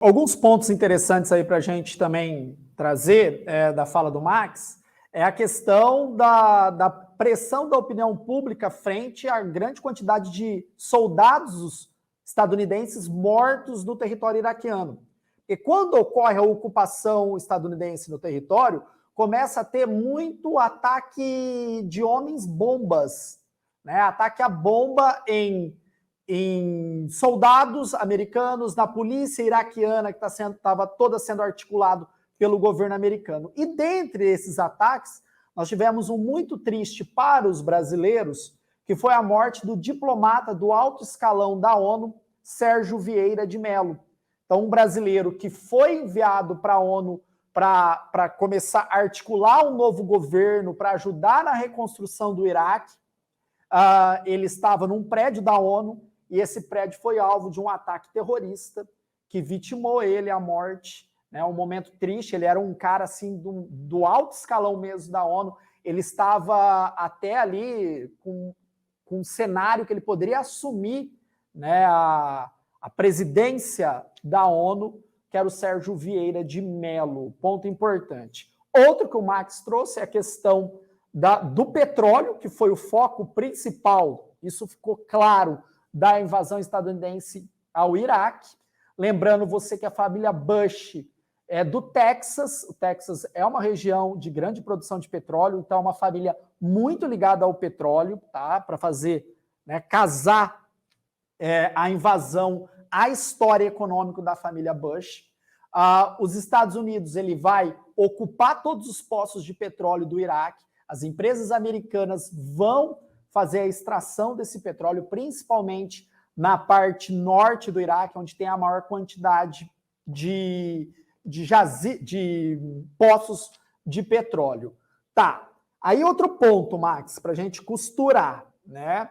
Alguns pontos interessantes aí para a gente também trazer da fala do Max é a questão da pressão da opinião pública frente à grande quantidade de soldados estadunidenses mortos no território iraquiano. E quando ocorre a ocupação estadunidense no território, começa a ter muito ataque de homens-bombas, né? Ataque a bomba em soldados americanos, na polícia iraquiana, que estava toda sendo articulado pelo governo americano. E dentre esses ataques, nós tivemos um muito triste para os brasileiros, que foi a morte do diplomata do alto escalão da ONU, Sérgio Vieira de Mello. Então, um brasileiro que foi enviado para a ONU para começar a articular um novo governo, para ajudar na reconstrução do Iraque, ele estava num prédio da ONU, e esse prédio foi alvo de um ataque terrorista que vitimou ele à morte, né? Um momento triste. Ele era um cara assim do alto escalão mesmo da ONU. Ele estava até ali com um cenário que ele poderia assumir, né, a presidência da ONU, que era o Sérgio Vieira de Mello. Ponto importante. Outro que o Max trouxe é a questão do petróleo, que foi o foco principal. Isso ficou claro da invasão estadunidense ao Iraque. Lembrando você que a família Bush é do Texas. O Texas é uma região de grande produção de petróleo, então é uma família muito ligada ao petróleo, tá? Para fazer, né, casar a invasão à história econômica da família Bush. Os Estados Unidos ele vai ocupar todos os poços de petróleo do Iraque. As empresas americanas vão fazer a extração desse petróleo, principalmente na parte norte do Iraque, onde tem a maior quantidade de poços de petróleo. Tá, aí outro ponto, Max, para a gente costurar, né?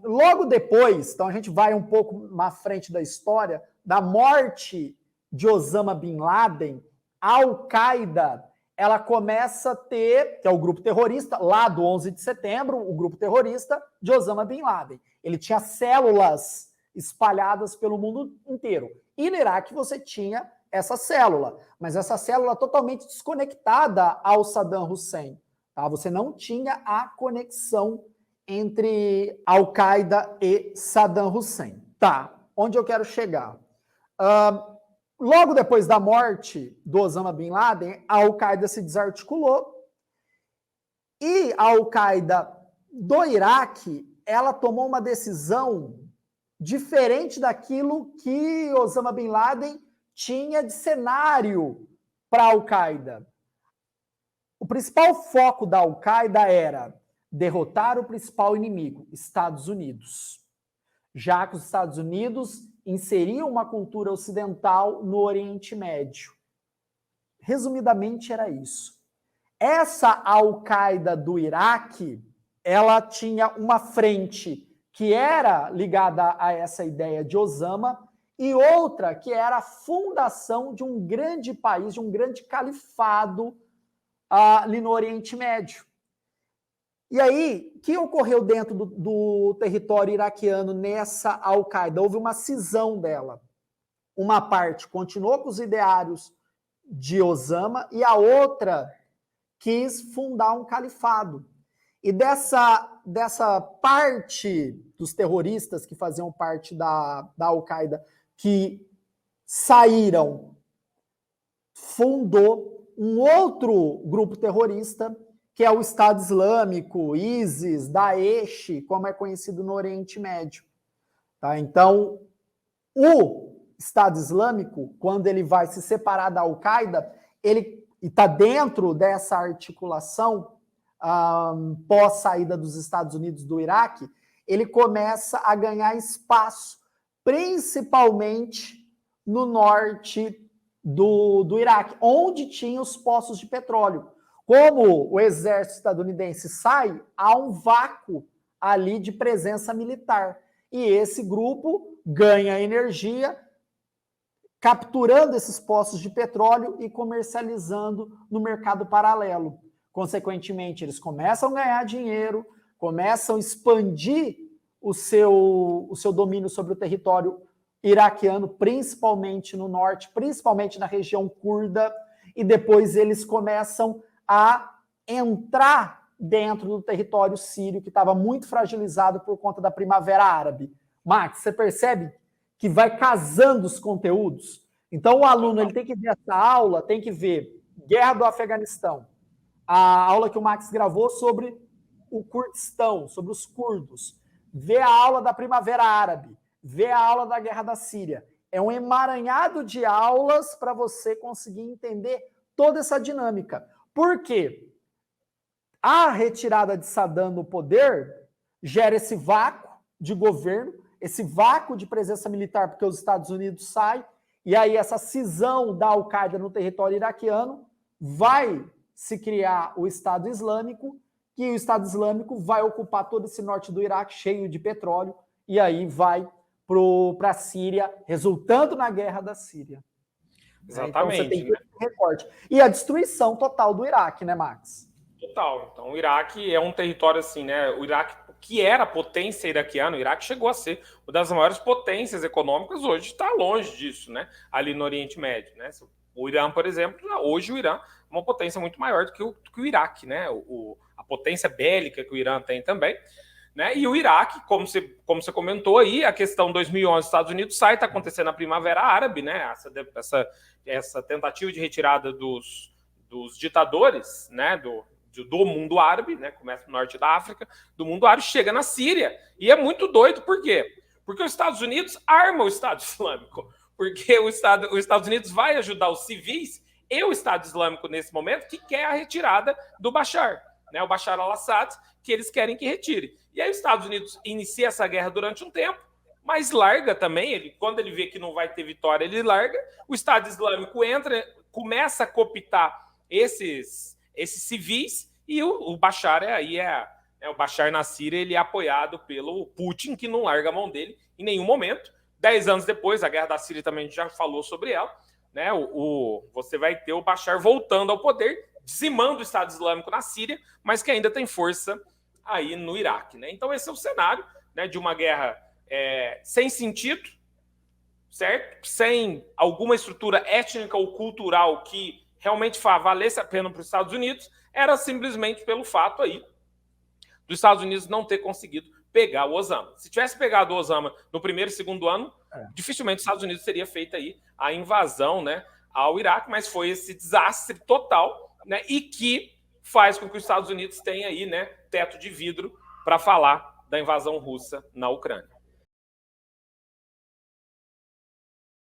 Logo depois, então a gente vai um pouco na frente da história, da morte de Osama Bin Laden, a Al-Qaeda ela começa a ter, que é o grupo terrorista, lá do 11 de setembro, o grupo terrorista de Osama Bin Laden. Ele tinha células espalhadas pelo mundo inteiro. E no Iraque você tinha essa célula, mas essa célula totalmente desconectada ao Saddam Hussein. Tá? Você não tinha a conexão entre Al-Qaeda e Saddam Hussein. Tá, onde eu quero chegar? Logo depois da morte do Osama Bin Laden, a Al-Qaeda se desarticulou e a Al-Qaeda do Iraque, ela tomou uma decisão diferente daquilo que Osama Bin Laden tinha de cenário para a Al-Qaeda. O principal foco da Al-Qaeda era derrotar o principal inimigo, Estados Unidos. Já que os Estados Unidos inseriam uma cultura ocidental no Oriente Médio. Resumidamente, era isso. Essa Al-Qaeda do Iraque, ela tinha uma frente que era ligada a essa ideia de Osama e outra que era a fundação de um grande país, de um grande califado ali no Oriente Médio. E aí, o que ocorreu dentro do território iraquiano nessa Al-Qaeda? Houve uma cisão dela. Uma parte continuou com os ideários de Osama e a outra quis fundar um califado. E dessa parte dos terroristas que faziam parte da Al-Qaeda, que saíram, fundou um outro grupo terrorista, que é o Estado Islâmico, ISIS, Daesh, como é conhecido no Oriente Médio. Tá? Então, o Estado Islâmico, quando ele vai se separar da Al-Qaeda, ele está dentro dessa articulação pós-saída dos Estados Unidos do Iraque, ele começa a ganhar espaço, principalmente no norte do Iraque, onde tinha os poços de petróleo. Como o exército estadunidense sai, há um vácuo ali de presença militar. E esse grupo ganha energia, capturando esses poços de petróleo e comercializando no mercado paralelo. Consequentemente, eles começam a ganhar dinheiro, começam a expandir o seu domínio sobre o território iraquiano, principalmente no norte, principalmente na região curda, e depois eles começam a entrar dentro do território sírio, que estava muito fragilizado por conta da Primavera Árabe. Max, você percebe que vai casando os conteúdos? Então o aluno ele tem que ver essa aula, tem que ver Guerra do Afeganistão, a aula que o Max gravou sobre o Kurdistão, sobre os curdos, ver a aula da Primavera Árabe, ver a aula da Guerra da Síria. É um emaranhado de aulas para você conseguir entender toda essa dinâmica. Por quê? A retirada de Saddam do poder gera esse vácuo de governo, esse vácuo de presença militar, porque os Estados Unidos saem, e aí essa cisão da Al-Qaeda no território iraquiano vai se criar o Estado Islâmico, que o Estado Islâmico vai ocupar todo esse norte do Iraque cheio de petróleo, e aí vai para a Síria, resultando na guerra da Síria. Exatamente. Então você tem esse recorte. E a destruição total do Iraque, né, Max? Total. Então o Iraque é um território assim, né? O Iraque, que era potência iraquiana, o Iraque chegou a ser uma das maiores potências econômicas, hoje está longe disso, né? Ali no Oriente Médio, né? O Irã, por exemplo, hoje o Irã é uma potência muito maior do que o Iraque, né? A potência bélica que o Irã tem também. Né? E o Iraque, como você comentou aí, a questão 2011, Estados Unidos sai, está acontecendo a Primavera Árabe, né? Essa tentativa de retirada dos ditadores, né? Do mundo árabe, né? Começa no norte da África, do mundo árabe, chega na Síria. E é muito doido, por quê? Porque os Estados Unidos arma o Estado Islâmico, porque os Estados Unidos vai ajudar os civis e o Estado Islâmico nesse momento, que quer a retirada do Bashar, né? O Bashar al-Assad, que eles querem que retire. E aí os Estados Unidos inicia essa guerra durante um tempo, mas larga também, quando ele vê que não vai ter vitória, ele larga, o Estado Islâmico entra, começa a cooptar esses civis, e o Bashar o Bashar na Síria, ele é apoiado pelo Putin, que não larga a mão dele em nenhum momento. 10 anos depois, a guerra da Síria também a gente já falou sobre ela, né? Você vai ter o Bashar voltando ao poder, dizimando o Estado Islâmico na Síria, mas que ainda tem força aí no Iraque, né? Então esse é o cenário, né, de uma guerra sem sentido, certo? Sem alguma estrutura étnica ou cultural que realmente valesse a pena para os Estados Unidos, era simplesmente pelo fato aí dos Estados Unidos não ter conseguido pegar o Osama. Se tivesse pegado o Osama no primeiro e segundo ano, dificilmente os Estados Unidos teria feito aí a invasão, né, ao Iraque, mas foi esse desastre total, né, e que faz com que os Estados Unidos tenham aí, né, teto de vidro para falar da invasão russa na Ucrânia.